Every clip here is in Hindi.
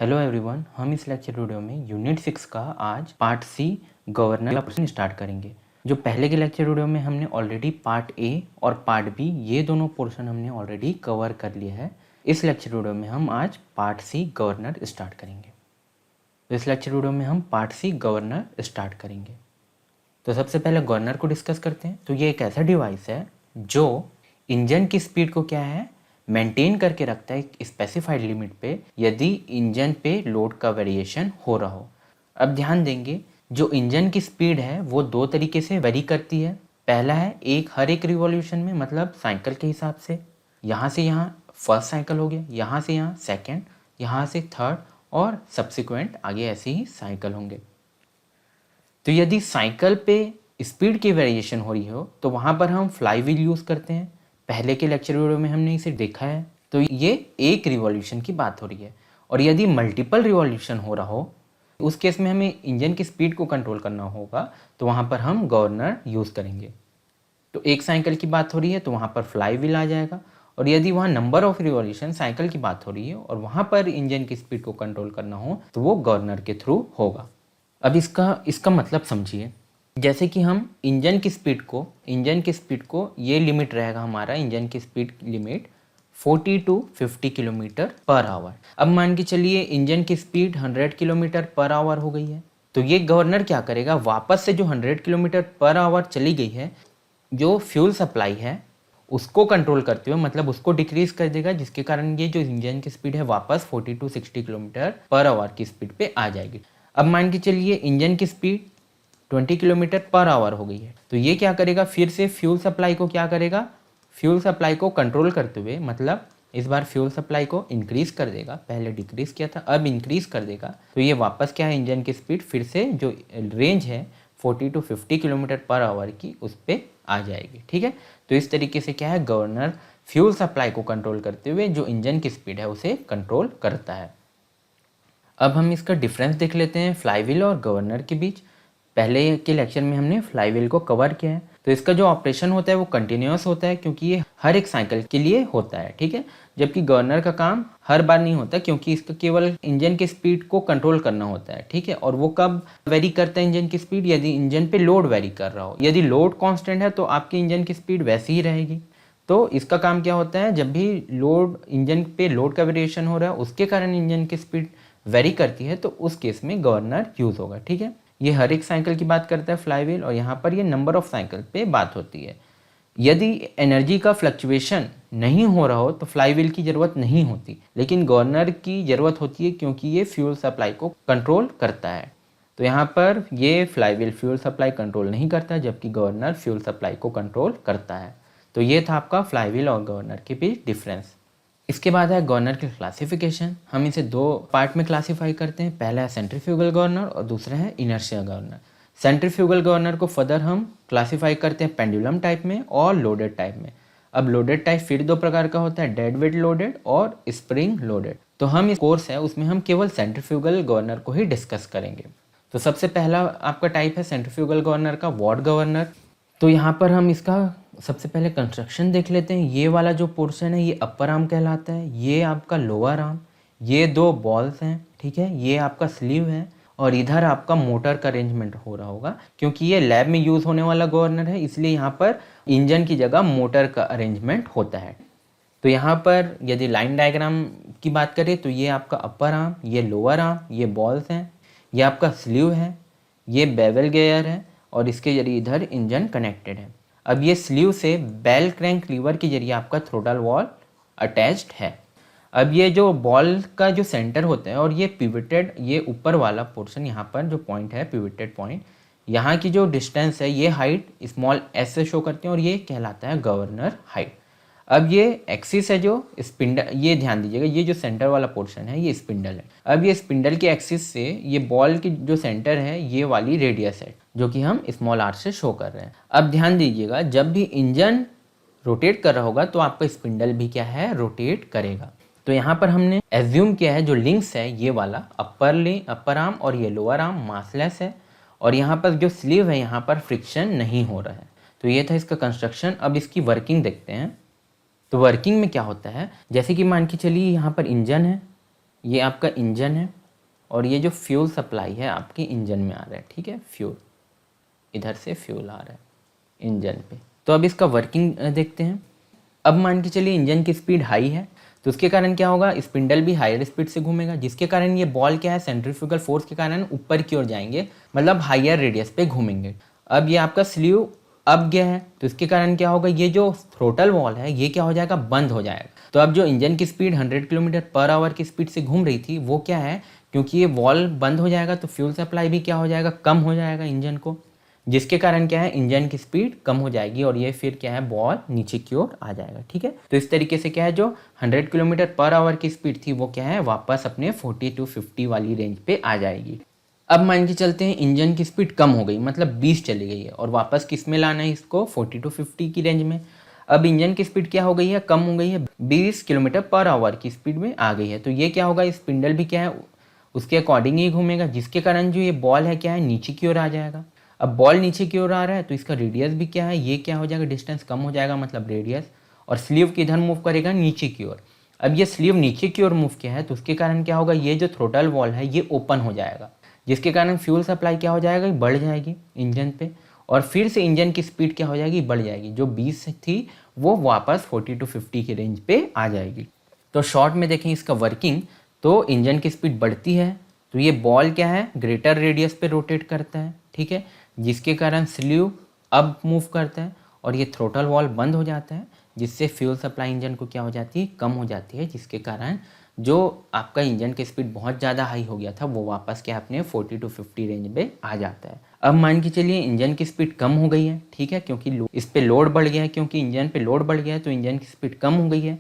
हेलो एवरीवन, हम इस लेक्चर वीडियो में यूनिट 6 का आज पार्ट सी गवर्नर का पोर्शन स्टार्ट करेंगे। जो पहले के लेक्चर वीडियो में हमने ऑलरेडी पार्ट ए और पार्ट बी ये दोनों पोर्शन हमने ऑलरेडी कवर कर लिया है। इस लेक्चर वीडियो में हम आज पार्ट सी गवर्नर स्टार्ट करेंगे। तो इस लेक्चर वीडियो में हम पार्ट सी गवर्नर स्टार्ट करेंगे। तो सबसे पहले गवर्नर को डिस्कस करते हैं। तो ये एक ऐसा डिवाइस है जो इंजन की स्पीड को क्या है मेंटेन करके रखता है एक स्पेसिफाइड लिमिट पे, यदि इंजन पे लोड का वेरिएशन हो रहा हो। अब ध्यान देंगे, जो इंजन की स्पीड है वो दो तरीके से वेरी करती है। पहला है हर एक रिवॉल्यूशन में, मतलब साइकिल के हिसाब से। यहाँ से यहाँ फर्स्ट साइकिल हो गया, यहाँ से यहाँ सेकेंड, यहाँ से थर्ड और सब्सिक्वेंट आगे ऐसे ही साइकिल होंगे। तो यदि साइकिल पे स्पीड की वेरिएशन हो रही हो तो वहाँ पर हम फ्लाई व्हील यूज़ करते हैं। पहले के लेक्चर वीडियो में हमने इसे देखा है। तो ये एक रिवॉल्यूशन की बात हो रही है। और यदि मल्टीपल रिवॉल्यूशन हो रहा हो उस केस में हमें इंजन की स्पीड को कंट्रोल करना होगा, तो वहाँ पर हम गवर्नर यूज़ करेंगे। तो एक साइकिल की बात हो रही है तो वहाँ पर फ्लाई व्हील आ जाएगा। और यदि वहाँ नंबर ऑफ रिवॉल्यूशन साइकिल की बात हो रही है और वहाँ पर इंजन की स्पीड को कंट्रोल करना हो तो वो गवर्नर के थ्रू होगा। अब इसका मतलब समझिए। जैसे कि हम इंजन की स्पीड को ये लिमिट रहेगा हमारा इंजन की speed limit 40 to 50 kilometre per hour. अब मान के चलिए इंजन की स्पीड 100 किलोमीटर पर आवर हो गई है, तो ये गवर्नर क्या करेगा, वापस से जो 100 किलोमीटर पर आवर चली गई है जो फ्यूल सप्लाई है उसको कंट्रोल करते हुए, मतलब उसको डिक्रीज कर देगा, जिसके कारण ये जो इंजन की स्पीड है वापस 40 to 60 किलोमीटर पर आवर की स्पीड पे आ जाएगी। अब मान के चलिए इंजन की स्पीड 20 किलोमीटर पर आवर हो गई है, तो ये क्या करेगा, फिर से फ्यूल सप्लाई को क्या करेगा, फ्यूल सप्लाई को कंट्रोल करते हुए, मतलब इस बार फ्यूल सप्लाई को इंक्रीज कर देगा। पहले डिक्रीज किया था, अब इंक्रीज कर देगा। तो ये वापस क्या है, इंजन की स्पीड फिर से जो रेंज है 40 to 50 किलोमीटर पर आवर की उस पर आ जाएगी। ठीक है, तो इस तरीके से क्या है, गवर्नर फ्यूल सप्लाई को कंट्रोल करते हुए जो इंजन की स्पीड है उसे कंट्रोल करता है। अब हम इसका डिफरेंस देख लेते हैं फ्लाईव्हील और गवर्नर के बीच। पहले के लेक्चर में हमने फ्लाईव्हील को कवर किया है। तो इसका जो ऑपरेशन होता है वो कंटिन्यूअस होता है, क्योंकि ये हर एक साइकिल के लिए होता है। ठीक है, जबकि गवर्नर का काम हर बार नहीं होता, क्योंकि इसका केवल इंजन की स्पीड को कंट्रोल करना होता है। ठीक है, और वो कब वेरी करता है इंजन की स्पीड, यदि इंजन पे लोड वेरी कर रहा हो। यदि लोड कांस्टेंट है तो आपकी इंजन की स्पीड वैसी ही रहेगी। तो इसका काम क्या होता है, जब भी लोड इंजन पे लोड का वेरिएशन हो रहा है उसके कारण इंजन की स्पीड वेरी करती है, तो उस केस में गवर्नर यूज होगा। ठीक है, ये हर एक साइकिल की बात करता है फ्लाईव्हील, और यहाँ पर ये नंबर ऑफ साइकिल पे बात होती है। यदि एनर्जी का फ्लक्चुएशन नहीं हो रहा हो तो फ्लाईव्हील की ज़रूरत नहीं होती, लेकिन गवर्नर की ज़रूरत होती है, क्योंकि ये फ्यूल सप्लाई को कंट्रोल करता है। तो यहाँ पर ये फ्लाईव्हील फ्यूल सप्लाई कंट्रोल नहीं करता, जबकि गवर्नर फ्यूल सप्लाई को कंट्रोल करता है। तो ये था आपका फ्लाईव्हील और गवर्नर के बीच डिफरेंस। इसके बाद है गवर्नर की क्लासिफिकेशन। हम इसे दो पार्ट में क्लासीफाई करते हैं। पहला है सेंट्रीफ्यूगल गवर्नर और दूसरा है इनर्शिया गवर्नर। सेंट्रीफ्यूगल गवर्नर को फर्दर हम क्लासीफाई करते हैं पेंडुलम टाइप में और लोडेड टाइप में। अब लोडेड टाइप फिर दो प्रकार का होता है, डेड वेट लोडेड और स्प्रिंग लोडेड। तो हम इस कोर्स है उसमें हम केवल सेंट्रीफ्यूगल गवर्नर को ही डिस्कस करेंगे। तो सबसे पहला आपका टाइप है सेंट्रीफ्यूगल गवर्नर का वॉट गवर्नर। तो यहाँ पर हम इसका सबसे पहले कंस्ट्रक्शन देख लेते हैं। ये वाला जो पोर्शन है ये अपर आर्म कहलाता है, ये आपका लोअर आर्म, ये दो बॉल्स हैं। ठीक है, ये आपका स्लीव है, और इधर आपका मोटर का अरेंजमेंट हो रहा होगा, क्योंकि ये लैब में यूज़ होने वाला गवर्नर है, इसलिए यहाँ पर इंजन की जगह मोटर का अरेंजमेंट होता है। तो यहाँ पर यदि लाइन डायग्राम की बात करें तो ये आपका अपर आर्म, ये लोअर आर्म, ये बॉल्स हैं, ये आपका स्लीव है, ये बेवल गियर है, और इसके जरिए इधर इंजन कनेक्टेड है। अब ये स्लीव से बेल क्रैंक लीवर के जरिए आपका थ्रोटल वॉल अटैच्ड है। अब ये जो बॉल का जो सेंटर होता है और ये पिवटेड, ये ऊपर वाला पोर्शन यहाँ पर जो पॉइंट है पिवटेड पॉइंट, यहाँ की जो डिस्टेंस है ये हाइट स्मॉल एस से शो करते हैं, और ये कहलाता है गवर्नर हाइट। अब ये एक्सिस है जो स्पिंडल, ये ध्यान दीजिएगा, ये जो सेंटर वाला पोर्शन है ये स्पिंडल है। अब ये स्पिंडल के एक्सिस से ये बॉल की जो सेंटर है ये वाली रेडियस है, जो कि हम स्मॉल आर से शो कर रहे हैं। अब ध्यान दीजिएगा, जब भी इंजन रोटेट कर रहा होगा तो आपका स्पिंडल भी क्या है, रोटेट करेगा। तो यहाँ पर हमने एज्यूम किया है जो लिंक्स है ये वाला अपर आर्म और ये लोअर आर्म मासलेस है, और यहाँ पर जो स्लीव है यहाँ पर फ्रिक्शन नहीं हो रहा है। तो ये था इसका कंस्ट्रक्शन। अब इसकी वर्किंग देखते हैं। तो वर्किंग में क्या होता है, जैसे कि मान के चलिए यहाँ पर इंजन है, ये आपका इंजन है और ये जो फ्यूल सप्लाई है आपके इंजन में आ रहा है, ठीक है। फ्यूल इधर से फ्यूल आ रहा है इंजन पे। तो अब इसका वर्किंग देखते हैं। अब मान के चलिए इंजन की स्पीड हाई है, तो उसके कारण क्या होगा, स्पिंडल भी हायर स्पीड से घूमेगा, जिसके कारण ये बॉल क्या है सेंट्रीफ्यूगल फोर्स के कारण ऊपर की ओर जाएंगे, मतलब हायर रेडियस पे घूमेंगे। अब ये आपका स्लीव अब गया है, तो इसके कारण क्या होगा, ये जो थ्रोटल वॉल है ये क्या हो जाएगा, बंद हो जाएगा। तो अब जो इंजन की स्पीड 100 किलोमीटर पर आवर की स्पीड से घूम रही थी वो क्या है, क्योंकि ये वॉल बंद हो जाएगा तो फ्यूल सप्लाई भी क्या हो जाएगा, कम हो जाएगा इंजन को, जिसके कारण क्या है इंजन की स्पीड कम हो जाएगी और ये फिर क्या है बॉल नीचे की ओर आ जाएगा, ठीक है। तो इस तरीके से क्या है जो 100 किलोमीटर पर आवर की स्पीड थी वो क्या है वापस अपने 40 to 50 वाली रेंज पे आ जाएगी। अब मान के चलते हैं इंजन की स्पीड कम हो गई, मतलब 20 चली गई है और वापस किस में लाना है इसको, 40 to 50 की रेंज में। अब इंजन की स्पीड क्या हो गई है, कम हो गई है, 20 किलोमीटर पर आवर की स्पीड में आ गई है। तो ये क्या होगा, स्पिंडल भी क्या है उसके अकॉर्डिंग ही घूमेगा, जिसके कारण जो ये बॉल है क्या है नीचे की ओर आ जाएगा। अब बॉल नीचे की ओर आ रहा है तो इसका रेडियस भी क्या है, ये क्या हो जाएगा, डिस्टेंस कम हो जाएगा, मतलब रेडियस। और स्लीव किधर मूव करेगा, नीचे की ओर। अब ये स्लीव नीचे की ओर मूव किया है तो उसके कारण क्या होगा, ये जो थ्रोटल वॉल है ये ओपन हो जाएगा, जिसके कारण फ्यूल सप्लाई क्या हो जाएगा, बढ़ जाएगी इंजन पे, और फिर से इंजन की स्पीड क्या हो जाएगी, बढ़ जाएगी। जो 20 थी वो वापस 40 to 50 की रेंज पे आ जाएगी। तो शॉर्ट में देखें इसका वर्किंग, तो इंजन की स्पीड बढ़ती है तो ये बॉल क्या है ग्रेटर रेडियस पे रोटेट करता है, ठीक है, जिसके कारण स्लीव अब मूव करता है और ये थ्रोटल वॉल बंद हो जाता है, जिससे फ्यूल सप्लाई इंजन को क्या हो जाती है, कम हो जाती है, जिसके कारण जो आपका इंजन की स्पीड बहुत ज़्यादा हाई हो गया था वो वापस क्या अपने 40 to 50 रेंज में आ जाता है। अब मान के चलिए इंजन की स्पीड कम हो गई है, ठीक है, क्योंकि इस पे लोड बढ़ गया है, क्योंकि इंजन पे लोड बढ़ गया है तो इंजन की स्पीड कम हो गई है,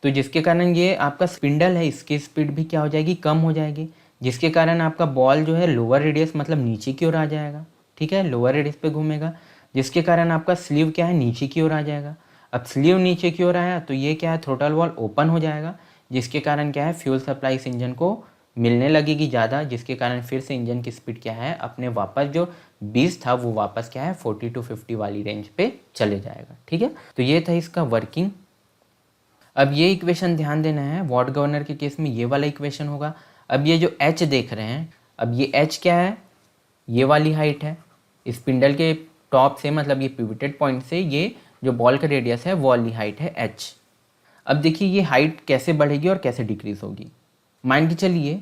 तो जिसके कारण ये आपका स्पिंडल है इसकी स्पीड भी क्या हो जाएगी, कम हो जाएगी, जिसके कारण आपका बॉल जो है लोअर रेडियस मतलब नीचे की ओर आ जाएगा, ठीक है, लोअर रेडियस पे घूमेगा, जिसके कारण आपका स्लीव क्या है नीचे की ओर आ जाएगा। अब स्लीव नीचे की ओर आया तो ये क्या है थ्रोटल वॉल ओपन हो जाएगा, जिसके कारण क्या है फ्यूल सप्लाई इस इंजन को मिलने लगेगी ज़्यादा, जिसके कारण फिर से इंजन की स्पीड क्या है अपने वापस जो 20 था वो वापस क्या है 40 to 50 वाली रेंज पे चले जाएगा, ठीक है। तो ये था इसका वर्किंग। अब ये इक्वेशन ध्यान देना है, वॉट गवर्नर के केस में ये वाला इक्वेशन होगा। अब ये जो एच देख रहे हैं, अब ये एच क्या है, ये वाली हाइट है स्पिंडल के टॉप से, मतलब ये पिवटेड पॉइंट से ये जो बॉल का रेडियस है वो वाली हाइट है एच। अब देखिए ये हाइट कैसे बढ़ेगी और कैसे डिक्रीज होगी। मान के चलिए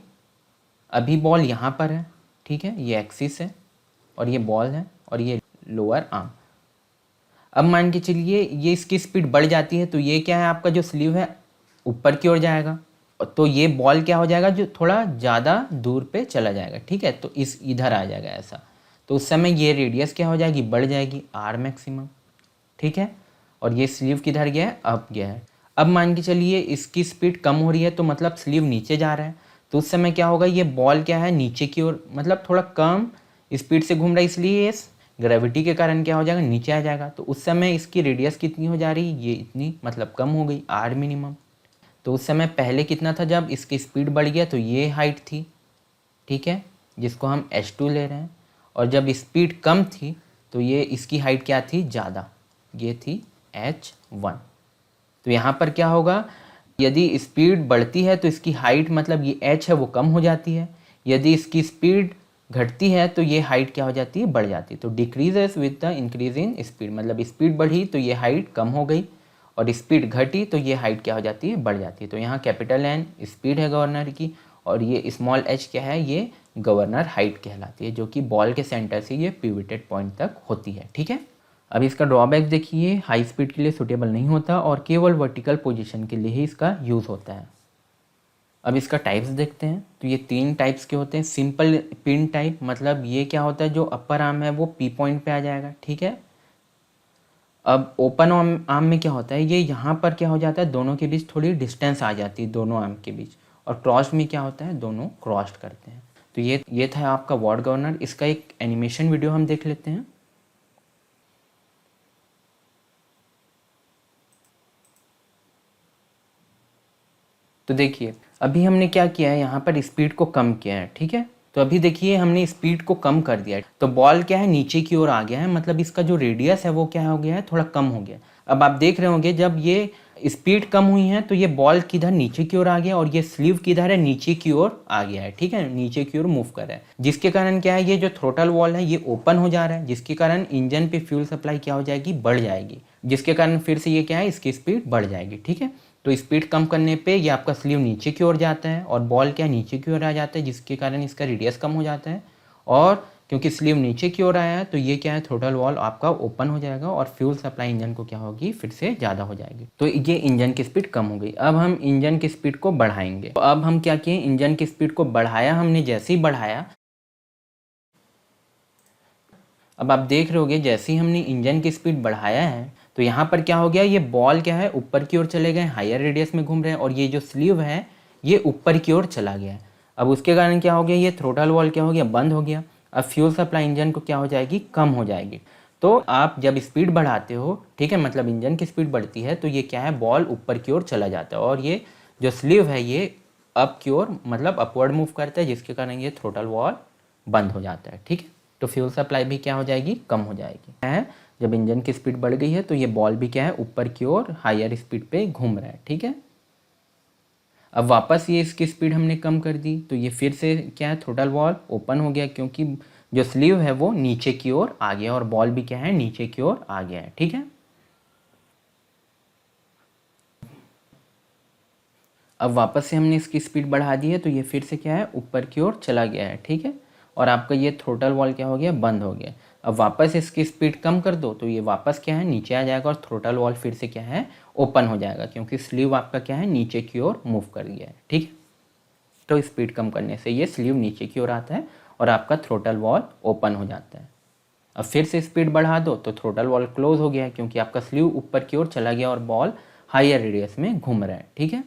अभी बॉल यहाँ पर है, ठीक है, ये एक्सिस है और ये बॉल है और ये लोअर आर्म। अब मान के चलिए ये इसकी स्पीड बढ़ जाती है तो ये क्या है आपका जो स्लीव है ऊपर की ओर जाएगा, तो ये बॉल क्या हो जाएगा जो थोड़ा ज़्यादा दूर पे चला जाएगा, ठीक है, तो इस इधर आ जाएगा ऐसा, तो उस समय ये रेडियस क्या हो जाएगी, बढ़ जाएगी आर मैक्सिमम, ठीक है, और ये स्लीव किधर गया है, अप गया है। अब मान के चलिए इसकी स्पीड कम हो रही है तो मतलब स्लीव नीचे जा रहा है, तो उस समय क्या होगा, ये बॉल क्या है नीचे की ओर मतलब थोड़ा कम स्पीड से घूम रहा है, इसलिए ग्रेविटी के कारण क्या हो जाएगा, नीचे आ जाएगा। तो उस समय इसकी रेडियस कितनी हो जा रही है, ये इतनी मतलब कम हो गई आर मिनिमम। तो उस समय पहले कितना था, जब इसकी स्पीड बढ़ गया तो ये हाइट थी, ठीक है, जिसको हम h2 ले रहे हैं, और जब स्पीड कम थी तो ये इसकी हाइट क्या थी, ज़्यादा, ये थी h1। तो यहाँ पर क्या होगा, यदि स्पीड बढ़ती है तो इसकी हाइट मतलब ये h है वो कम हो जाती है, यदि इसकी स्पीड घटती है तो ये हाइट क्या हो जाती है, बढ़ जाती है। तो decreases with the increase in speed, मतलब स्पीड बढ़ी तो ये हाइट कम हो गई और स्पीड घटी तो ये हाइट क्या हो जाती है, बढ़ जाती है। तो यहाँ कैपिटल एन स्पीड है गवर्नर की और ये स्मॉल एच क्या है, ये गवर्नर हाइट कहलाती है, जो कि बॉल के सेंटर से ये पिवटेड पॉइंट तक होती है, ठीक है। अब इसका ड्रॉबैक देखिए, हाई स्पीड के लिए सूटेबल नहीं होता और केवल वर्टिकल पोजीशन के लिए ही इसका यूज़ होता है। अब इसका टाइप्स देखते हैं, तो ये 3 टाइप्स के होते हैं। सिंपल पिन टाइप, मतलब ये क्या होता है, जो अपर आर्म है वो पी पॉइंट पे आ जाएगा, ठीक है। अब ओपन आर्म में क्या होता है, ये यहाँ पर क्या हो जाता है, दोनों के बीच थोड़ी डिस्टेंस आ जाती है दोनों आर्म के बीच, और क्रॉस में क्या होता है, दोनों क्रॉस्ड करते हैं। तो ये था आपका वॉट गवर्नर। इसका एक एनिमेशन वीडियो हम देख लेते हैं। तो देखिए अभी हमने क्या किया है, यहाँ पर स्पीड को कम किया है, ठीक है। तो अभी देखिए हमने स्पीड को कम कर दिया है तो बॉल क्या है नीचे की ओर आ गया है, मतलब इसका जो रेडियस है वो क्या हो गया है, थोड़ा कम हो गया। अब आप देख रहे होंगे जब ये स्पीड कम हुई है तो ये बॉल किधर नीचे की ओर आ गया और ये स्लीव किधर है नीचे की ओर आ गया है, ठीक है, नीचे की ओर मूव कर रहा है, जिसके कारण क्या है ये जो थ्रोटल वॉल है ये ओपन हो जा रहा है, जिसके कारण इंजन पे फ्यूल सप्लाई क्या हो जाएगी, बढ़ जाएगी, जिसके कारण फिर से ये क्या है इसकी स्पीड बढ़ जाएगी, ठीक है। तो स्पीड कम करने पे ये आपका स्लीव नीचे की ओर जाता है और बॉल क्या नीचे की ओर आ जाता है, जिसके कारण इसका रेडियस कम हो जाता है, और क्योंकि स्लीव नीचे की ओर आया है तो ये क्या है थ्रोटल वॉल्व आपका ओपन हो जाएगा और फ्यूल सप्लाई इंजन को क्या होगी फिर से ज़्यादा हो जाएगी। तो ये इंजन की स्पीड कम हो गई। अब हम इंजन की स्पीड को बढ़ाएंगे। तो अब हम क्या किए, इंजन की स्पीड को बढ़ाया हमने, जैसे ही बढ़ाया अब आप देख रहे होगे जैसे ही हमने इंजन की स्पीड बढ़ाया है तो यहाँ पर क्या हो गया, ये बॉल क्या है ऊपर की ओर चले गए, हायर रेडियस में घूम रहे हैं और ये जो स्लीव है ये ऊपर की ओर चला गया है। अब उसके कारण क्या हो गया, ये थ्रोटल वॉल क्या हो गया, बंद हो गया। अब फ्यूल सप्लाई इंजन को क्या हो जाएगी, कम हो जाएगी। तो आप जब स्पीड बढ़ाते हो, ठीक है, मतलब इंजन की स्पीड बढ़ती है तो ये क्या है बॉल ऊपर की ओर चला जाता है और ये जो स्लीव है ये अप की ओर मतलब अपवर्ड मूव करता है, जिसके कारण ये थ्रोटल वॉल बंद हो जाता है, ठीक है। तो फ्यूल सप्लाई भी क्या हो जाएगी, कम हो जाएगी है। जब इंजन की स्पीड बढ़ गई है तो ये बॉल भी क्या है ऊपर की ओर हायर स्पीड पे घूम रहा है, ठीक है। अब वापस ये इसकी स्पीड हमने कम कर दी तो ये फिर से क्या है थ्रोटल वॉल्व ओपन हो गया, क्योंकि जो स्लीव है वो नीचे की ओर आ गया और बॉल भी क्या है नीचे की ओर आ गया है, ठीक है। अब वापस से हमने इसकी स्पीड बढ़ा दी है तो ये फिर से क्या है ऊपर की ओर चला गया है, ठीक है, और आपका ये थ्रोटल वॉल्व क्या हो गया, बंद हो गया। अब वापस इसकी स्पीड कम कर दो तो ये वापस क्या है नीचे आ जाएगा और थ्रोटल वॉल्व फिर से क्या है ओपन हो जाएगा, क्योंकि स्लीव आपका क्या है नीचे की ओर मूव कर गया है, ठीक है। तो स्पीड कम करने से ये स्लीव नीचे की ओर आता है और आपका थ्रोटल वॉल्व ओपन हो जाता है। अब फिर से स्पीड बढ़ा दो तो थ्रोटल वॉल्व क्लोज हो गया है, क्योंकि आपका स्लीव ऊपर की ओर चला गया और बॉल हायर रेडियस में घूम रहा है, ठीक है।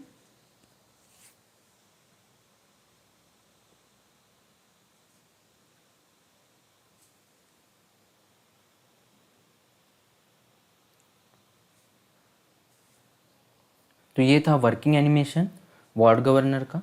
तो ये था वर्किंग एनिमेशन वार्ड गवर्नर का।